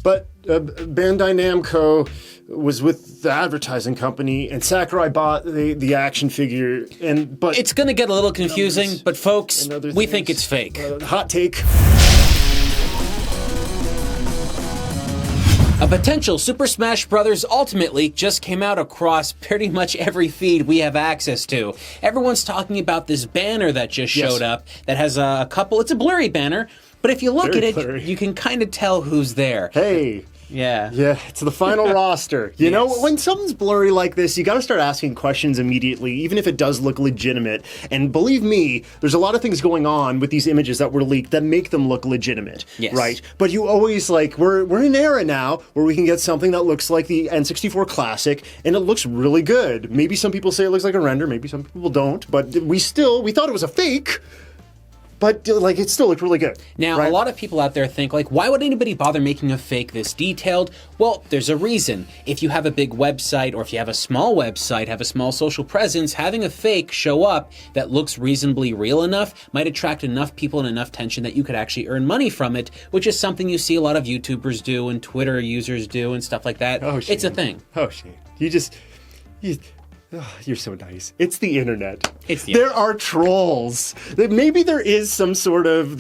But Bandai Namco was with the advertising company, and Sakurai bought the action figure. But it's going to get a little confusing, but folks, we think it's fake. Hot take. A potential Super Smash Bros. Ultimate leak just came out across pretty much every feed we have access to. Everyone's talking about this banner that just showed up that has a couple, it's a blurry banner, but if you look at it, you can kind of tell who's there. Hey. Yeah. Yeah, it's the final roster. You know, when something's blurry like this, you got to start asking questions immediately, even if it does look legitimate. And believe me, there's a lot of things going on with these images that were leaked that make them look legitimate, right? But you always, like, we're in an era now where we can get something that looks like the N64 Classic, and it looks really good. Maybe some people say it looks like a render, maybe some people don't, but we thought it was a fake. But, like, it still looked really good. Now, a lot of people out there think, like, why would anybody bother making a fake this detailed? Well, there's a reason. If you have a big website, or if you have a small website, have a small social presence, having a fake show up that looks reasonably real enough might attract enough people and enough attention that you could actually earn money from it, which is something you see a lot of YouTubers do and Twitter users do and stuff like that. Oh, Shane. It's a thing. Oh, Shane. You're so nice. It's the internet. There are trolls. Maybe there is some sort of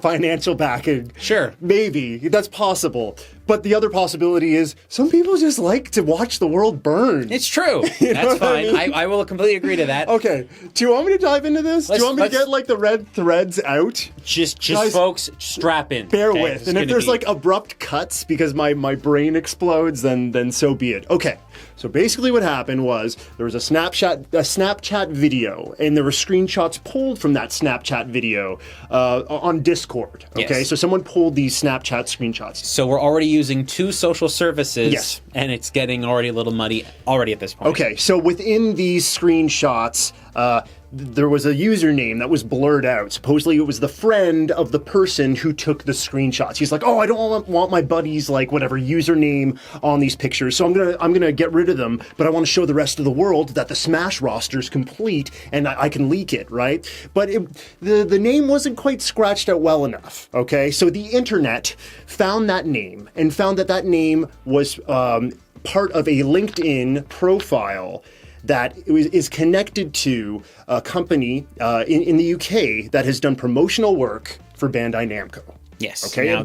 financial backing. Sure. Maybe. That's possible. But the other possibility is some people just like to watch the world burn. It's true. That's fine. I mean? I will completely agree to that. Okay. Do you want me to dive into this? Do you want me to get, like, the red threads out? Just guys, folks, strap in. Bear with. And if there's, like, abrupt cuts because my brain explodes, then so be it. Okay. So basically what happened was there was a Snapchat video, and there were screenshots pulled from that Snapchat video on Discord. Okay, so someone pulled these Snapchat screenshots. So we're already using two social services, and it's getting already a little muddy already at this point. Okay, so within these screenshots, there was a username that was blurred out. Supposedly it was the friend of the person who took the screenshots. He's like, oh, I don't want my buddy's, like, whatever username on these pictures, so I'm gonna get rid of them, but I want to show the rest of the world that the Smash roster is complete and I can leak it, right? But the name wasn't quite scratched out well enough, okay? So the internet found that name and found that name was part of a LinkedIn profile that is connected to a company in the UK that has done promotional work for Bandai Namco. Yes. Okay. Now,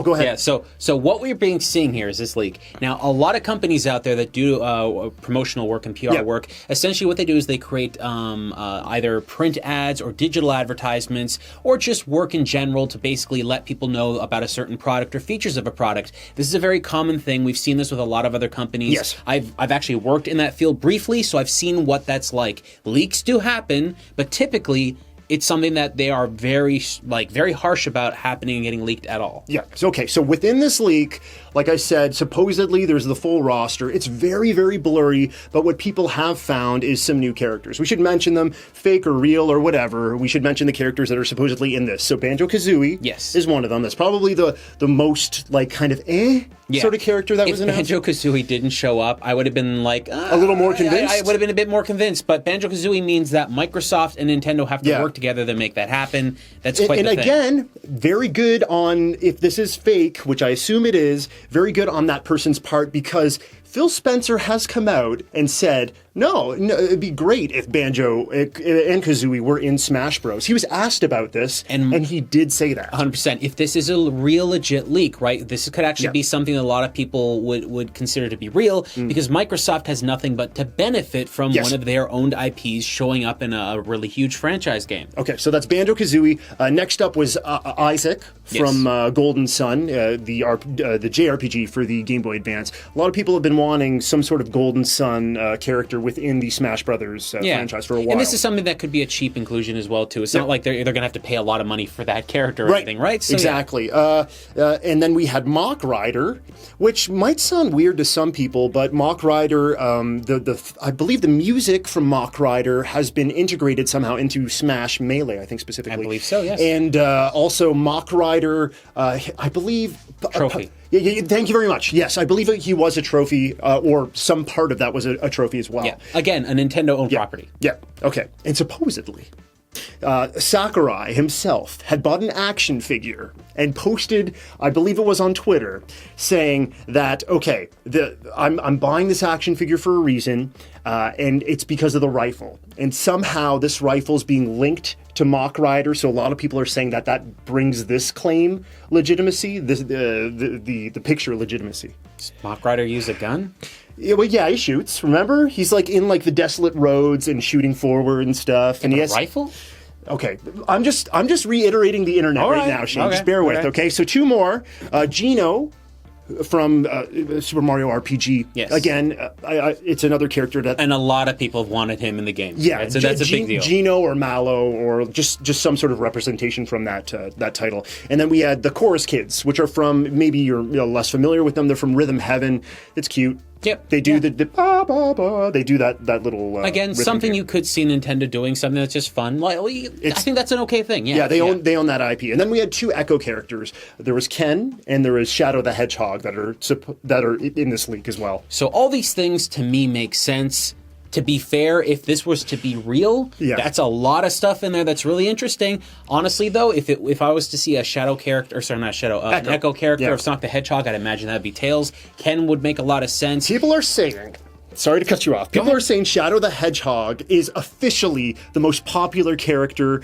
go ahead. Yeah. So what we're seeing here is this leak. Now, a lot of companies out there that do promotional work and PR work, essentially what they do is they create either print ads or digital advertisements, or just work in general to basically let people know about a certain product or features of a product. This is a very common thing. We've seen this with a lot of other companies. Yes. I've actually worked in that field briefly, so I've seen what that's like. Leaks do happen, but typically it's something that they are very harsh about happening and getting leaked at all. Yeah. Okay. So within this leak, like I said, supposedly there's the full roster. It's very, very blurry, but what people have found is some new characters. We should mention them, fake or real or whatever. We should mention the characters that are supposedly in this. So Banjo Kazooie is one of them. That's probably the most, like, kind of sort of character that was announced. If Banjo Kazooie didn't show up, I would have been like a little more convinced. I would have been a bit more convinced. But Banjo Kazooie means that Microsoft and Nintendo have to work together to make that happen. That's quite the thing. And again, very good on, if this is fake, which I assume it is, very good on that person's part, because Phil Spencer has come out and said, no, it'd be great if Banjo and Kazooie were in Smash Bros. He was asked about this, and he did say that. 100%. If this is a real legit leak, right, this could actually be something that a lot of people would consider to be real, because Microsoft has nothing but to benefit from one of their owned IPs showing up in a really huge franchise game. Okay, so that's Banjo Kazooie. Next up was Isaac from Golden Sun, the JRPG for the Game Boy Advance. A lot of people have been wanting some sort of Golden Sun character within the Smash Brothers franchise for a while. And this is something that could be a cheap inclusion as well, too. It's not like they're going to have to pay a lot of money for that character or anything, right? So, exactly. And then we had Mach Rider, which might sound weird to some people, but Mach Rider, I believe the music from Mach Rider has been integrated somehow into Smash Melee, I think specifically. I believe so, yes. And also Mach Rider, I believe... Trophy. Thank you very much. Yes, I believe he was a trophy, or some part of that was a trophy as well. Yeah. Again, a Nintendo-owned property. Yeah. Okay. And supposedly, Sakurai himself had bought an action figure and posted, I believe it was on Twitter, saying that, okay, I'm buying this action figure for a reason, and it's because of the rifle. And somehow this rifle is being linked to Mach Rider, so a lot of people are saying that that brings this claim legitimacy, the picture legitimacy. Does Mach Rider use a gun? Yeah, well, yeah, he shoots. Remember, he's like in like the desolate roads and shooting forward and stuff. And he has rifle. Okay, I'm just reiterating the internet right now, Shane. Okay. Just bear with. Okay, so two more. Gino from Super Mario RPG. Yes. Again, it's another character that. And a lot of people have wanted him in the game. Yeah, right? So that's a big deal. Gino or Mallow, or just some sort of representation from that title. And then we had the Chorus Kids, which are from, maybe you're less familiar with them. They're from Rhythm Heaven. It's cute. Yep. They do the ba ba ba. They do that little again, something you could see Nintendo doing, something that's just fun. Like, I think that's an okay thing. Yeah. Yeah, they own that IP. And then we had two Echo characters. There was Ken and there was Shadow the Hedgehog that are in this leak as well. So all these things to me make sense. To be fair, if this was to be real, that's a lot of stuff in there that's really interesting. Honestly, though, if I was to see a Shadow character, or sorry, not Shadow, an Echo character of Sonic the Hedgehog, I'd imagine that'd be Tails. Ken would make a lot of sense. People are saying, sorry to cut you off, people are saying Shadow the Hedgehog is officially the most popular character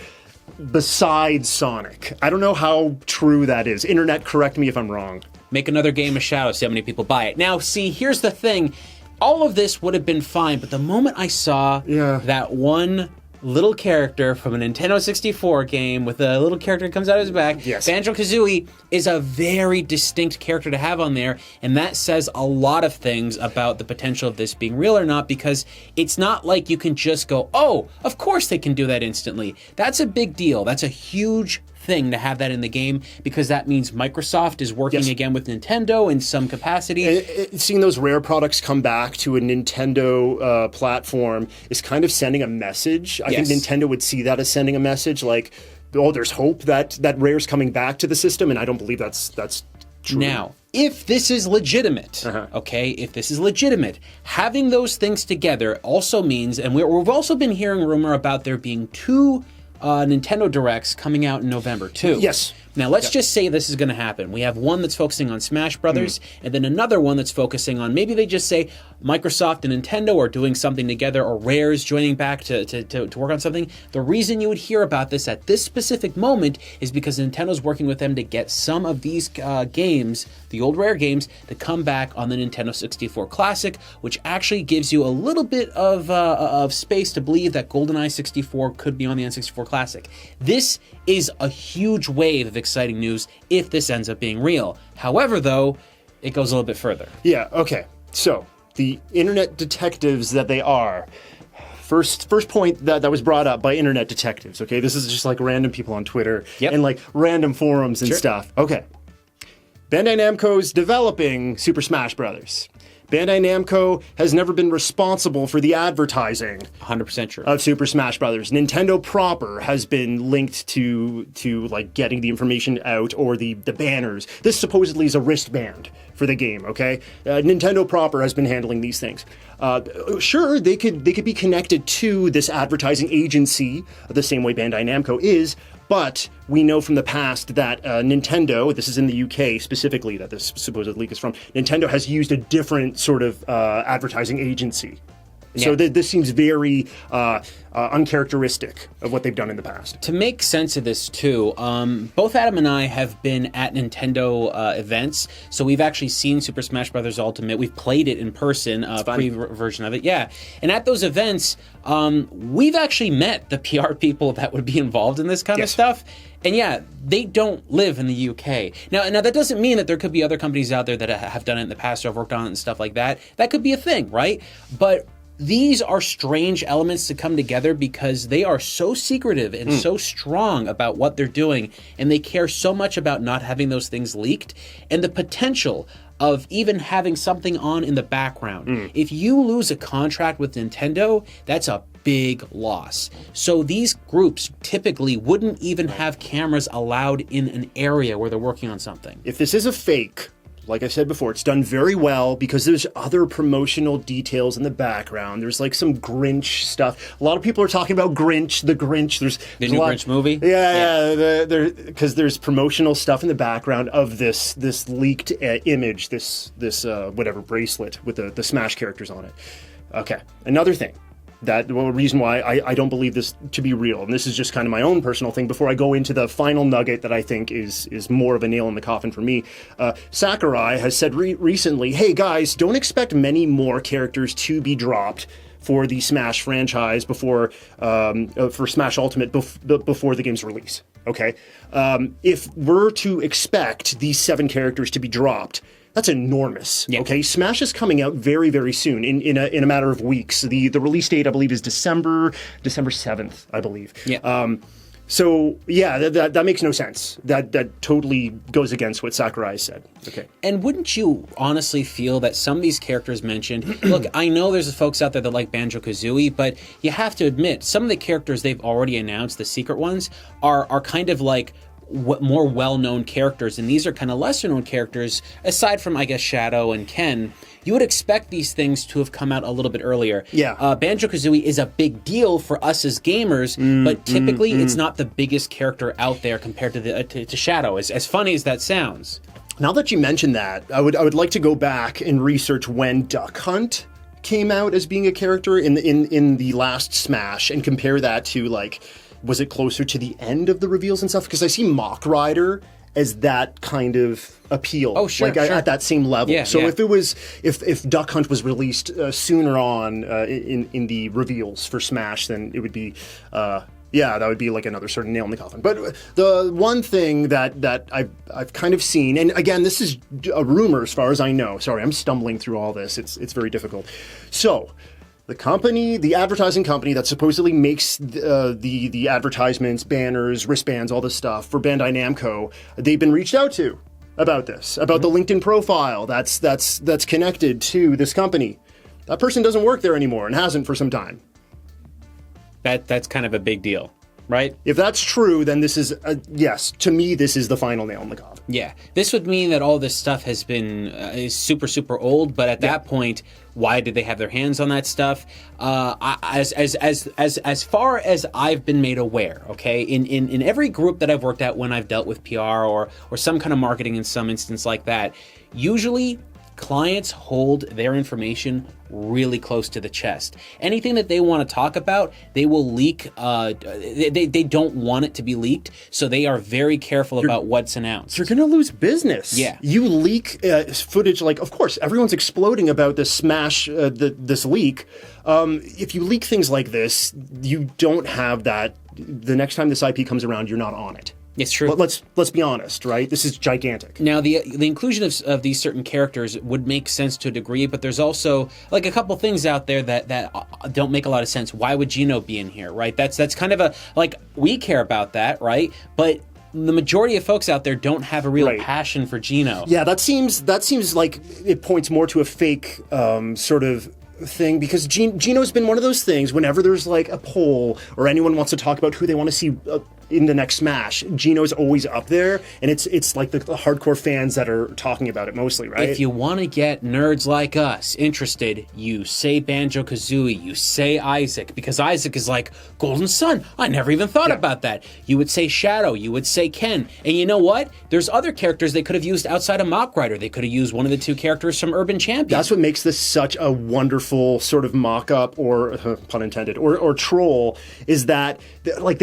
besides Sonic. I don't know how true that is. Internet, correct me if I'm wrong. Make another game of Shadow, see how many people buy it. Now, see, here's the thing. All of this would have been fine, but the moment I saw that one little character from a Nintendo 64 game with a little character that comes out of his back, Banjo Kazooie is a very distinct character to have on there, and that says a lot of things about the potential of this being real or not, because it's not like you can just go, oh, of course they can do that instantly. That's a big deal. That's a huge thing to have that in the game, because that means Microsoft is working again with Nintendo in some capacity. Seeing those Rare products come back to a Nintendo platform is kind of sending a message. I think Nintendo would see that as sending a message, like, oh, there's hope that Rare's coming back to the system, and I don't believe that's true. Now, if this is legitimate, if this is legitimate, having those things together also means, and we've also been hearing rumor about there being two Nintendo Directs coming out in November too. Yes. Now let's just say this is going to happen. We have one that's focusing on Smash Brothers, and then another one that's focusing on, maybe they just say Microsoft and Nintendo are doing something together, or Rare's joining back to work on something. The reason you would hear about this at this specific moment is because Nintendo's working with them to get some of these games, the old Rare games, to come back on the Nintendo 64 Classic, which actually gives you a little bit of space to believe that GoldenEye 64 could be on the N64 Classic. This is a huge wave of exciting news if this ends up being real. However, though, it goes a little bit further. Yeah, okay. So, the internet detectives that they are, first point that was brought up by internet detectives, okay? This is just like random people on Twitter and like random forums and stuff. Okay. Bandai Namco's developing Super Smash Brothers. Bandai Namco has never been responsible for the advertising 100% true. of Super Smash Brothers. Nintendo proper has been linked to like getting the information out, or the banners. This supposedly is a wristband for the game, okay? Nintendo proper has been handling these things. Sure, they could be connected to this advertising agency the same way Bandai Namco is, but we know from the past that Nintendo, this is in the UK specifically that this supposed leak is from, Nintendo has used a different sort of advertising agency. So this seems very uncharacteristic of what they've done in the past. To make sense of this, too, both Adam and I have been at Nintendo events, so we've actually seen Super Smash Bros. Ultimate. We've played it in person, pre-version of it, And at those events, we've actually met the PR people that would be involved in this kind of stuff. And they don't live in the UK. Now that doesn't mean that there could be other companies out there that have done it in the past or have worked on it and stuff like that. That could be a thing, right? But these are strange elements to come together because they are so secretive and so strong about what they're doing, and they care so much about not having those things leaked, and the potential of even having something on in the background. If you lose a contract with Nintendo, that's a big loss. So these groups typically wouldn't even have cameras allowed in an area where they're working on something. If this is a fake, like I said before, it's done very well because there's other promotional details in the background. There's like some Grinch stuff. A lot of people are talking about Grinch, the Grinch. There's new Grinch movie? Yeah. Because there's promotional stuff in the background of this leaked image, this whatever bracelet with the Smash characters on it. Okay, another thing. Reason why I don't believe this to be real, and this is just kind of my own personal thing before I go into the final nugget that I think is more of a nail in the coffin for me. Sakurai has said recently, hey guys, don't expect many more characters to be dropped for the Smash franchise for Smash Ultimate before the game's release. Okay? If we're to expect these 7 characters to be dropped, that's enormous. Yeah. Okay, Smash is coming out very, very soon, in a matter of weeks. The release date, I believe, is December 7th, I believe. Yeah. So yeah, that makes no sense. That totally goes against what Sakurai said. Okay. And wouldn't you honestly feel that some of these characters mentioned? Look, I know there's folks out there that like Banjo Kazooie, but you have to admit some of the characters they've already announced, the secret ones, are kind of like more well-known characters, and these are kind of lesser-known characters, aside from, I guess, Shadow and Ken. You would expect these things to have come out a little bit earlier. Yeah. Banjo-Kazooie is a big deal for us as gamers, but typically it's not the biggest character out there compared to Shadow, as funny as that sounds. Now that you mention that, I would like to go back and research when Duck Hunt came out as being a character in the last Smash and compare that to, like, was it closer to the end of the reveals and stuff? Because I see Mach Rider as that kind of appeal. Oh, sure, like sure. At that same level. Yeah, so yeah. if Duck Hunt was released sooner on in the reveals for Smash, then it would be that would be like another sort of nail in the coffin. But the one thing that I've kind of seen, and again, this is a rumor as far as I know. Sorry, I'm stumbling through all this. It's very difficult. So, the advertising company that supposedly makes the advertisements, banners, wristbands, all this stuff for Bandai Namco, they've been reached out to about this, about the LinkedIn profile that's connected to this company. That person doesn't work there anymore and hasn't for some time. That's kind of a big deal, right? If that's true, then this is, yes, to me, this is the final nail in the coffin. Yeah. This would mean that all this stuff has been is super, super old, but at that point, why did they have their hands on that stuff? As far as I've been made aware, okay, in every group that I've worked at when I've dealt with PR or some kind of marketing in some instance like that, usually clients hold their information really close to the chest. Anything that they want to talk about, they will leak. They don't want it to be leaked, so they are very careful about what's announced. You're going to lose business. Yeah. You leak footage, like, of course, everyone's exploding about this Smash, this leak. If you leak things like this, you don't have that. The next time this IP comes around, you're not on it. It's true. But let's be honest, right? This is gigantic. Now, the inclusion of these certain characters would make sense to a degree, but there's also like a couple things out there that don't make a lot of sense. Why would Gino be in here, right? That's kind of a, like, we care about that, right? But the majority of folks out there don't have a real passion for Gino. Yeah, that seems like it points more to a fake sort of thing, because Gino's been one of those things, whenever there's like a poll or anyone wants to talk about who they want to see in the next Smash, Gino's always up there, and it's like the hardcore fans that are talking about it mostly, right? If you want to get nerds like us interested, you say Banjo Kazooie, you say Isaac, because Isaac is like Golden Sun. I never even thought about that. You would say Shadow, you would say Ken, and you know what? There's other characters they could have used outside of Mach Rider. They could have used one of the 2 characters from Urban Champion. That's what makes this such a wonderful sort of mock-up, or pun intended, or troll, is that like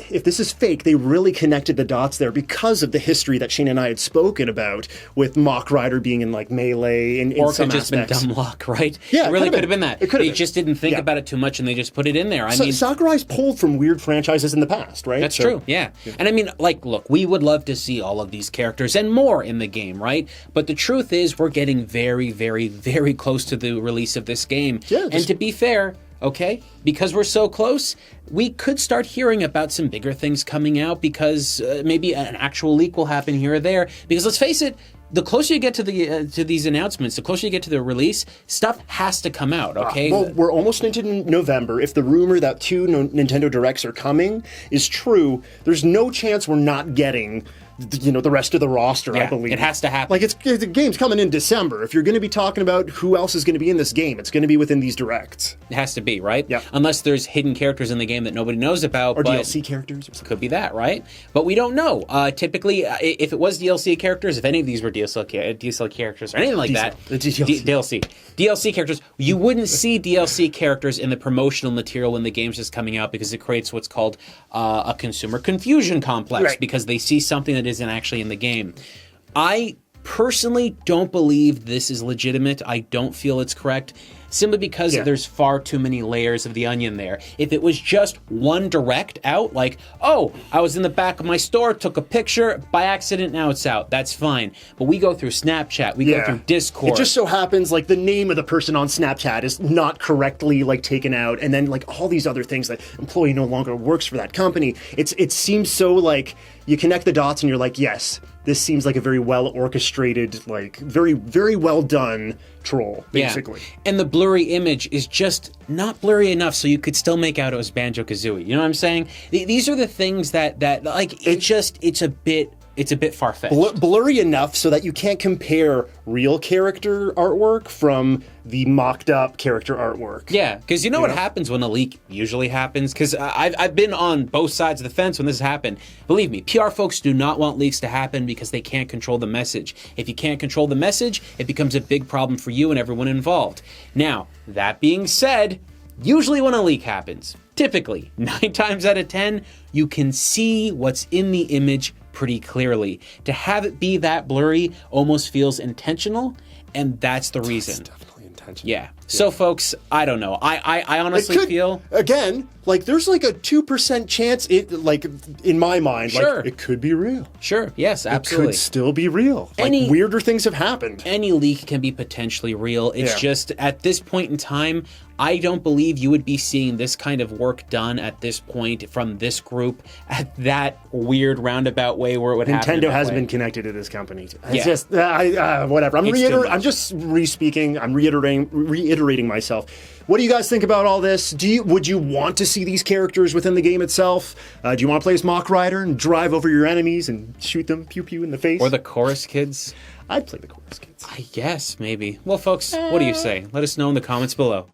if this is fake, they really connected the dots there because of the history that Shane and I had spoken about, with Mach Rider being in like Melee in some aspects. Or it could have just been dumb luck, right? Yeah, it really could have been that. They just didn't think Yeah. about it too much, and they just put it in there. I mean, Sakurai's pulled from weird franchises in the past, right? That's true, yeah. And I mean, like, look, we would love to see all of these characters and more in the game, right? But the truth is, we're getting very, very, very close to the release of this game. Yeah, and to be fair, okay, because we're so close, we could start hearing about some bigger things coming out, because maybe an actual leak will happen here or there. Because let's face it, the closer you get to these announcements, the closer you get to the release, stuff has to come out, okay? Well, we're almost into November. If the rumor that 2 Nintendo Directs are coming is true, there's no chance we're not getting the rest of the roster, I believe. It has to happen. Like, the game's coming in December. If you're going to be talking about who else is going to be in this game, it's going to be within these directs. It has to be, right? Yeah. Unless there's hidden characters in the game that nobody knows about. Or but DLC characters or something. could be that, right? But we don't know. Typically, if it was DLC characters, if any of these were DLC characters or anything like that, DLC characters, you wouldn't see DLC characters in the promotional material when the game's just coming out because it creates what's called a consumer confusion complex because they see something that isn't actually in the game. I personally don't believe this is legitimate. I don't feel it's correct. Simply because there's far too many layers of the onion there. If it was just one direct out, like, oh, I was in the back of my store, took a picture, by accident, now it's out. That's fine. But we go through Snapchat, we go through Discord. It just so happens, like, the name of the person on Snapchat is not correctly, like, taken out, and then, like, all these other things, like, employee no longer works for that company. It seems so, like, you connect the dots and you're like, yes, this seems like a very well orchestrated, like, very, very well done troll, basically. Yeah. And the blurry image is just not blurry enough so you could still make out it was Banjo Kazooie. You know what I'm saying? These are the things that like, it's a bit far-fetched. Blurry enough so that you can't compare real character artwork from the mocked-up character artwork. Yeah, because you know what happens when a leak usually happens? Because I've been on both sides of the fence when this happened. Believe me, PR folks do not want leaks to happen because they can't control the message. If you can't control the message, it becomes a big problem for you and everyone involved. Now, that being said, usually when a leak happens, typically, 9 times out of 10, you can see what's in the image pretty clearly. To have it be that blurry almost feels intentional, and that's the reason. It's definitely intentional. Yeah. So, folks, I don't know. I honestly feel... Again, like, there's like a 2% chance, like, in my mind, like, it could be real. Sure, yes, absolutely. It could still be real. Like, weirder things have happened. Any leak can be potentially real. It's just, at this point in time, I don't believe you would be seeing this kind of work done at this point from this group at that weird roundabout way where it would happen. Nintendo hasn't been connected to this company. It's just, whatever. I'm just re-speaking. I'm reiterating myself. What do you guys think about all this? Would you want to see these characters within the game itself? Do you want to play as Mach Rider and drive over your enemies and shoot them pew-pew in the face? Or the Chorus Kids? I'd play the Chorus Kids. I guess, maybe. Well, folks, what do you say? Let us know in the comments below.